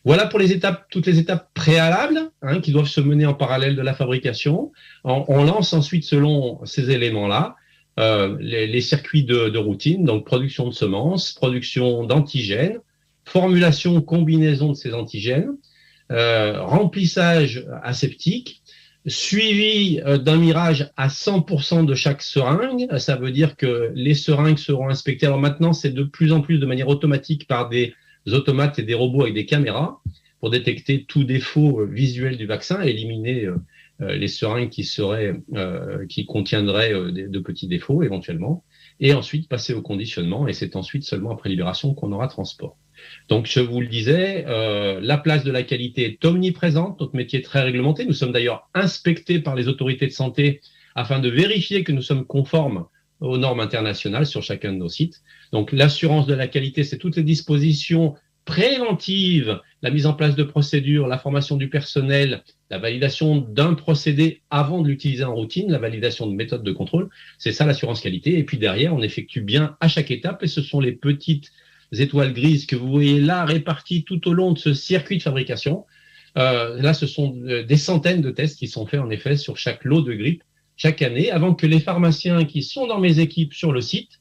Voilà pour toutes les étapes préalables qui doivent se mener en parallèle de la fabrication. On lance ensuite, selon ces éléments-là, les circuits de routine, donc production de semences, production d'antigènes, formulation, combinaison de ces antigènes, remplissage aseptique, suivi d'un mirage à 100% de chaque seringue. Ça veut dire que les seringues seront inspectées. Alors maintenant, c'est de plus en plus de manière automatique par des automates et des robots avec des caméras pour détecter tout défaut visuel du vaccin et éliminer les seringues qui contiendraient de petits défauts éventuellement, et ensuite passer au conditionnement, et c'est ensuite seulement après libération qu'on aura transport. Donc, je vous le disais, la place de la qualité est omniprésente, notre métier est très réglementé, nous sommes d'ailleurs inspectés par les autorités de santé afin de vérifier que nous sommes conformes aux normes internationales sur chacun de nos sites. Donc, l'assurance de la qualité, c'est toutes les dispositions préventives, la mise en place de procédures, la formation du personnel, la validation d'un procédé avant de l'utiliser en routine, la validation de méthodes de contrôle, c'est ça l'assurance qualité. Et puis derrière, on effectue bien à chaque étape, et ce sont les petites étoiles grises que vous voyez là réparties tout au long de ce circuit de fabrication. Là, ce sont des centaines de tests qui sont faits en effet sur chaque lot de grippe chaque année, avant que les pharmaciens qui sont dans mes équipes sur le site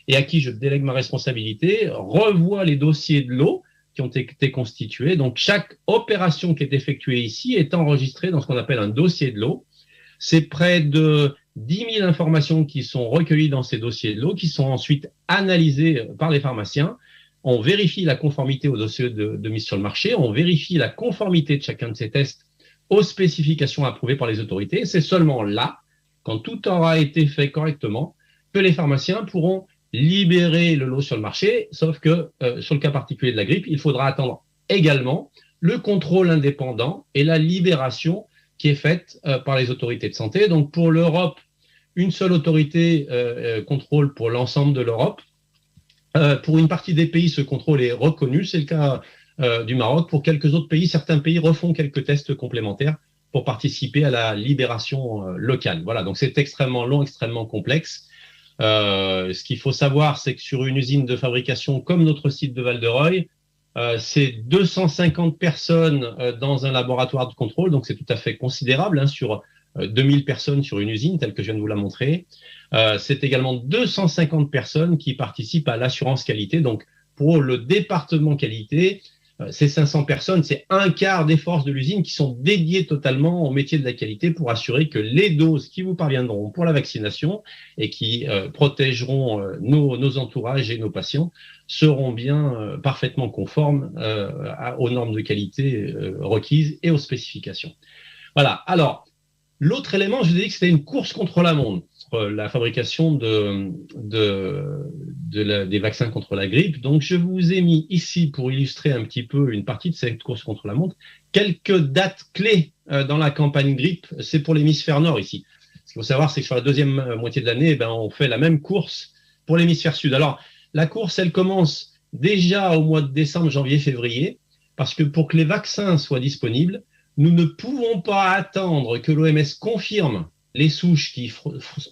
et à qui je délègue ma responsabilité revoient les dossiers de lots qui ont été constitués. Donc, chaque opération qui est effectuée ici est enregistrée dans ce qu'on appelle un dossier de lot. C'est près de 10 000 informations qui sont recueillies dans ces dossiers de lot, qui sont ensuite analysées par les pharmaciens. On vérifie la conformité au dossier de mise sur le marché, on vérifie la conformité de chacun de ces tests aux spécifications approuvées par les autorités. C'est seulement là, quand tout aura été fait correctement, que les pharmaciens pourront libérer le lot sur le marché, sauf que sur le cas particulier de la grippe, il faudra attendre également le contrôle indépendant et la libération qui est faite par les autorités de santé. Donc pour l'Europe, une seule autorité contrôle pour l'ensemble de l'Europe. Pour une partie des pays, ce contrôle est reconnu, c'est le cas du Maroc. Pour quelques autres pays, certains pays refont quelques tests complémentaires pour participer à la libération locale. Voilà, donc c'est extrêmement long, extrêmement complexe. Ce qu'il faut savoir, c'est que sur une usine de fabrication comme notre site de Val-de-Reuil, c'est 250 personnes dans un laboratoire de contrôle, donc c'est tout à fait considérable sur 2000 personnes sur une usine, telle que je viens de vous la montrer. C'est également 250 personnes qui participent à l'assurance qualité. Donc, pour le département qualité, ces 500 personnes, c'est un quart des forces de l'usine qui sont dédiées totalement au métier de la qualité pour assurer que les doses qui vous parviendront pour la vaccination et qui protégeront nos entourages et nos patients seront bien parfaitement conformes aux normes de qualité requises et aux spécifications. Voilà. Alors, l'autre élément, je vous ai dit que c'était une course contre la montre, la fabrication des vaccins contre la grippe. Donc, je vous ai mis ici, pour illustrer un petit peu une partie de cette course contre la montre, quelques dates clés dans la campagne grippe. C'est pour l'hémisphère nord ici. Ce qu'il faut savoir, c'est que sur la deuxième moitié de l'année, on fait la même course pour l'hémisphère sud. Alors, la course, elle commence déjà au mois de décembre, janvier, février, parce que pour que les vaccins soient disponibles, nous ne pouvons pas attendre que l'OMS confirme les souches qui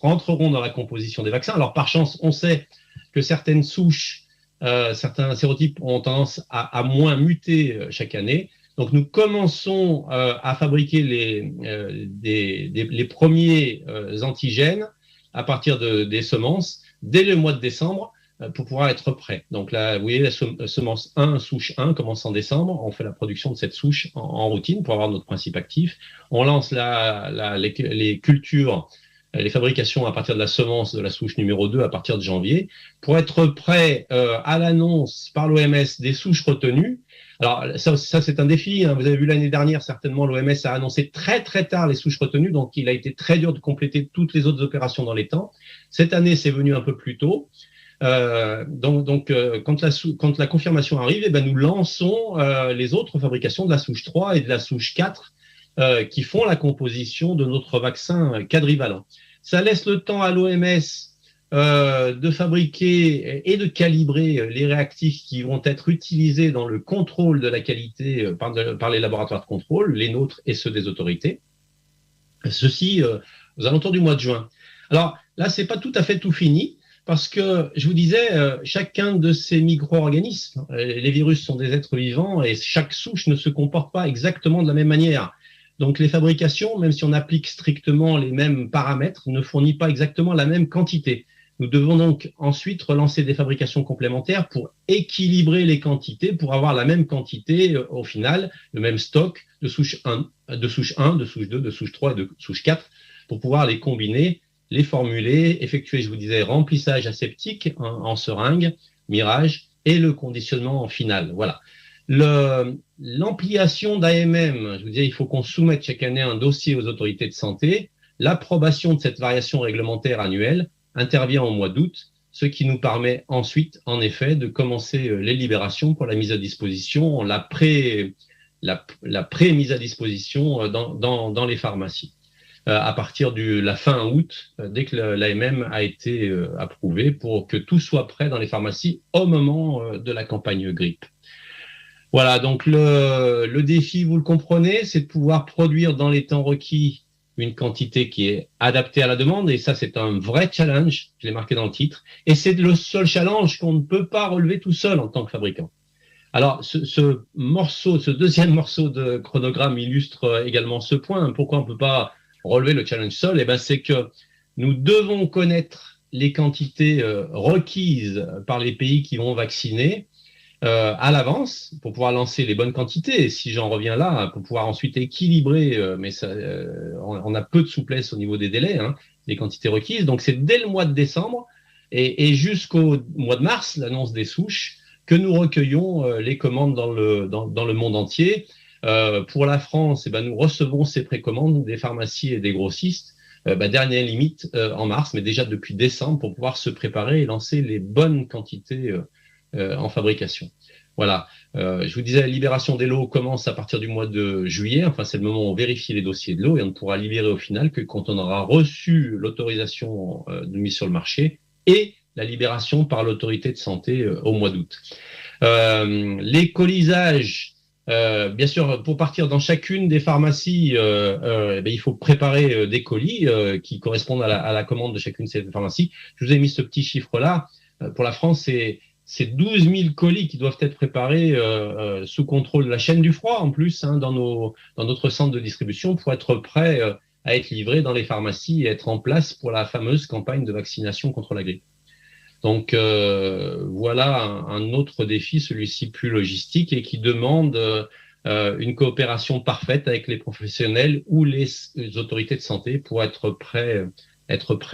rentreront dans la composition des vaccins. Alors, par chance, on sait que certaines souches, certains sérotypes ont tendance à moins muter chaque année. Donc, nous commençons à fabriquer les premiers antigènes à partir des semences dès le mois de décembre pour pouvoir être prêt. Donc là, vous voyez, la semence 1, souche 1, commence en décembre. On fait la production de cette souche en routine pour avoir notre principe actif. On lance les cultures, les fabrications à partir de la semence de la souche numéro 2 à partir de janvier pour être prêt à l'annonce par l'OMS des souches retenues. Alors ça c'est un défi. Vous avez vu l'année dernière, certainement, l'OMS a annoncé très très tard les souches retenues, donc il a été très dur de compléter toutes les autres opérations dans les temps. Cette année, c'est venu un peu plus tôt. Quand la confirmation arrive, nous lançons les autres fabrications de la souche 3 et de la souche 4 qui font la composition de notre vaccin quadrivalent. Ça laisse le temps à l'OMS de fabriquer et de calibrer les réactifs qui vont être utilisés dans le contrôle de la qualité par les laboratoires de contrôle, les nôtres et ceux des autorités. Ceci aux alentours du mois de juin. Alors là, c'est pas tout à fait tout fini. Parce que, je vous disais, chacun de ces micro-organismes, les virus sont des êtres vivants et chaque souche ne se comporte pas exactement de la même manière. Donc les fabrications, même si on applique strictement les mêmes paramètres, ne fournit pas exactement la même quantité. Nous devons donc ensuite relancer des fabrications complémentaires pour équilibrer les quantités, pour avoir la même quantité au final, le même stock de souche 1, de souche 1, de souche 2, de souche 3 et de souche 4, pour pouvoir les combiner, les formuler, effectuer, je vous disais, remplissage aseptique en seringue, mirage et le conditionnement en final. Voilà. L'ampliation d'AMM, je vous disais, il faut qu'on soumette chaque année un dossier aux autorités de santé. L'approbation de cette variation réglementaire annuelle intervient au mois d'août, ce qui nous permet ensuite, en effet, de commencer les libérations pour la mise à disposition, la pré-mise à disposition dans les pharmacies. À partir de la fin août, dès que l'AMM a été approuvé, pour que tout soit prêt dans les pharmacies au moment de la campagne grippe. Voilà, donc le défi, vous le comprenez, c'est de pouvoir produire dans les temps requis une quantité qui est adaptée à la demande, et ça, c'est un vrai challenge, je l'ai marqué dans le titre, et c'est le seul challenge qu'on ne peut pas relever tout seul en tant que fabricant. Alors, ce deuxième morceau de chronogramme illustre également ce point. Pourquoi on ne peut pas relever le challenge seul? Eh ben, c'est que nous devons connaître les quantités requises par les pays qui vont vacciner à l'avance pour pouvoir lancer les bonnes quantités. Et si j'en reviens là, pour pouvoir ensuite équilibrer, mais ça, on a peu de souplesse au niveau des délais, les quantités requises. Donc, c'est dès le mois de décembre et jusqu'au mois de mars, l'annonce des souches, que nous recueillons les commandes dans le monde entier. Pour la France, nous recevons ces précommandes des pharmacies et des grossistes. Dernière limite en mars, mais déjà depuis décembre, pour pouvoir se préparer et lancer les bonnes quantités en fabrication. Voilà. Je vous disais, la libération des lots commence à partir du mois de juillet. Enfin, c'est le moment où on vérifie les dossiers de lots et on ne pourra libérer au final que quand on aura reçu l'autorisation de mise sur le marché et la libération par l'autorité de santé au mois d'août. Les colisages, bien sûr, pour partir dans chacune des pharmacies, il faut préparer des colis qui correspondent à la commande de chacune de ces pharmacies. Je vous ai mis ce petit chiffre-là. Pour la France, c'est 12 000 colis qui doivent être préparés sous contrôle de la chaîne du froid, en plus, dans notre centre de distribution, pour être prêts à être livrés dans les pharmacies et être en place pour la fameuse campagne de vaccination contre la grippe. Donc voilà un autre défi, celui-ci plus logistique et qui demande une coopération parfaite avec les professionnels ou les autorités de santé pour être prêt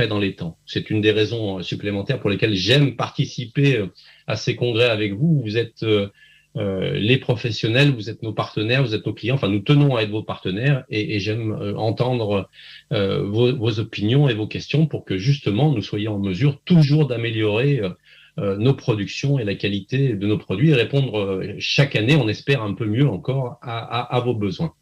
dans les temps. C'est une des raisons supplémentaires pour lesquelles j'aime participer à ces congrès avec vous. Vous êtes les professionnels, vous êtes nos partenaires, vous êtes nos clients. Enfin, nous tenons à être vos partenaires et j'aime entendre vos opinions et vos questions pour que justement nous soyons en mesure toujours d'améliorer nos productions et la qualité de nos produits et répondre chaque année, on espère un peu mieux encore à vos besoins.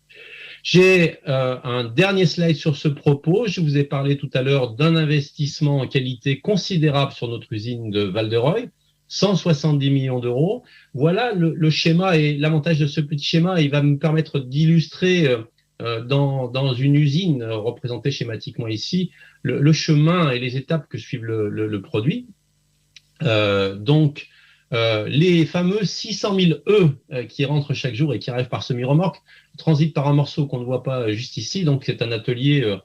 J'ai un dernier slide sur ce propos. Je vous ai parlé tout à l'heure d'un investissement en qualité considérable sur notre usine de Val-de-Reuil, 170 millions d'euros. Voilà le schéma et l'avantage de ce petit schéma, il va me permettre d'illustrer dans une usine représentée schématiquement ici le chemin et les étapes que suivent le produit. Les fameux 600 000 œufs qui rentrent chaque jour et qui arrivent par semi-remorque transitent par un morceau qu'on ne voit pas juste ici. Donc, c'est un atelier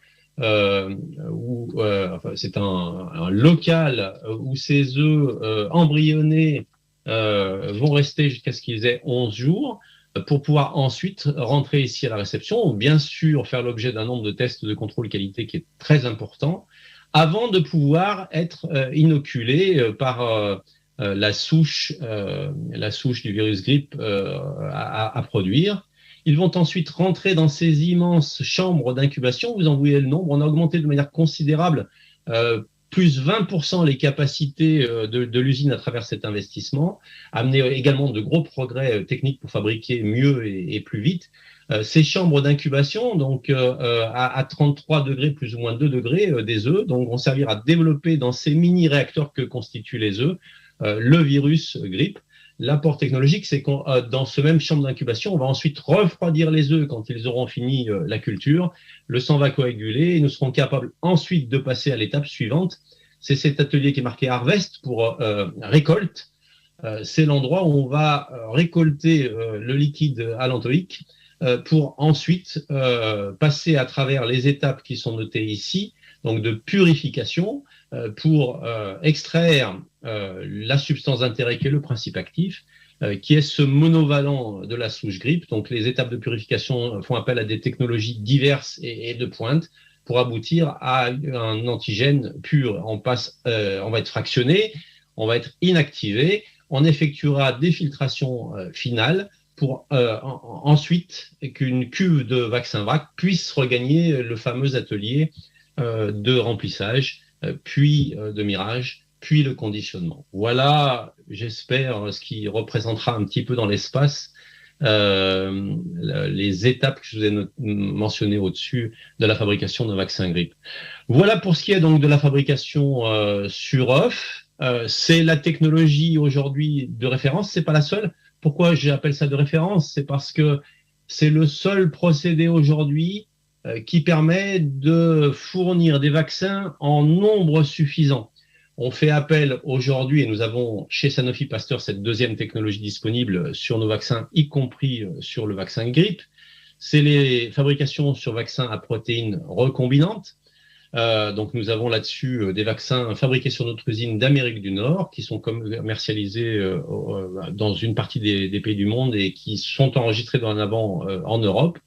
c'est un local où ces œufs embryonnés vont rester jusqu'à ce qu'ils aient 11 jours pour pouvoir ensuite rentrer ici à la réception, bien sûr faire l'objet d'un nombre de tests de contrôle qualité qui est très important, avant de pouvoir être inoculés par la souche du virus grippe à produire. Ils vont ensuite rentrer dans ces immenses chambres d'incubation. Vous en voyez le nombre. On a augmenté de manière considérable, plus 20% les capacités de l'usine à travers cet investissement, amené également de gros progrès techniques pour fabriquer mieux et plus vite. Ces chambres d'incubation, donc à 33 degrés, plus ou moins 2 degrés des œufs, donc vont servir à développer dans ces mini-réacteurs que constituent les œufs le virus grippe. L'apport technologique, c'est que dans ce même chambre d'incubation, on va ensuite refroidir les œufs quand ils auront fini la culture. Le sang va coaguler et nous serons capables ensuite de passer à l'étape suivante, c'est cet atelier qui est marqué Harvest pour récolte. C'est l'endroit où on va récolter le liquide allantoïque pour ensuite passer à travers les étapes qui sont notées ici, donc de purification, pour extraire la substance d'intérêt qui est le principe actif, qui est ce monovalent de la souche grippe. Donc les étapes de purification font appel à des technologies diverses et de pointe pour aboutir à un antigène pur. On va être fractionné, on va être inactivé, on effectuera des filtrations finales pour ensuite qu'une cuve de vaccin VRAC puisse regagner le fameux atelier de remplissage, puis de mirage, puis le conditionnement. Voilà, j'espère, ce qui représentera un petit peu dans l'espace les étapes que je vous ai mentionnées au-dessus de la fabrication d'un vaccin grippe. Voilà pour ce qui est donc de la fabrication sur œuf. C'est la technologie aujourd'hui de référence, c'est pas la seule. Pourquoi j'appelle ça de référence? C'est parce que c'est le seul procédé aujourd'hui qui permet de fournir des vaccins en nombre suffisant. On fait appel aujourd'hui, et nous avons chez Sanofi Pasteur cette deuxième technologie disponible sur nos vaccins, y compris sur le vaccin grippe. C'est les fabrications sur vaccins à protéines recombinantes. Donc nous avons là-dessus des vaccins fabriqués sur notre usine d'Amérique du Nord qui sont commercialisés dans une partie des pays du monde et qui sont enregistrés dorénavant en Europe.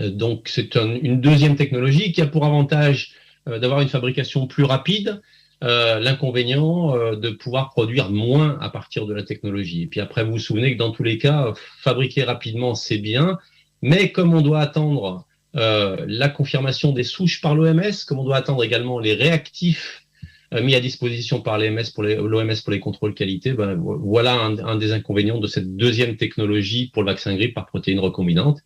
Donc c'est une deuxième technologie qui a pour avantage d'avoir une fabrication plus rapide, l'inconvénient de pouvoir produire moins à partir de la technologie. Et puis après, vous vous souvenez que dans tous les cas, fabriquer rapidement, c'est bien, mais comme on doit attendre la confirmation des souches par l'OMS, comme on doit attendre également les réactifs mis à disposition par l'OMS pour les contrôles qualité, ben, voilà un des inconvénients de cette deuxième technologie pour le vaccin grippe par protéines recombinantes.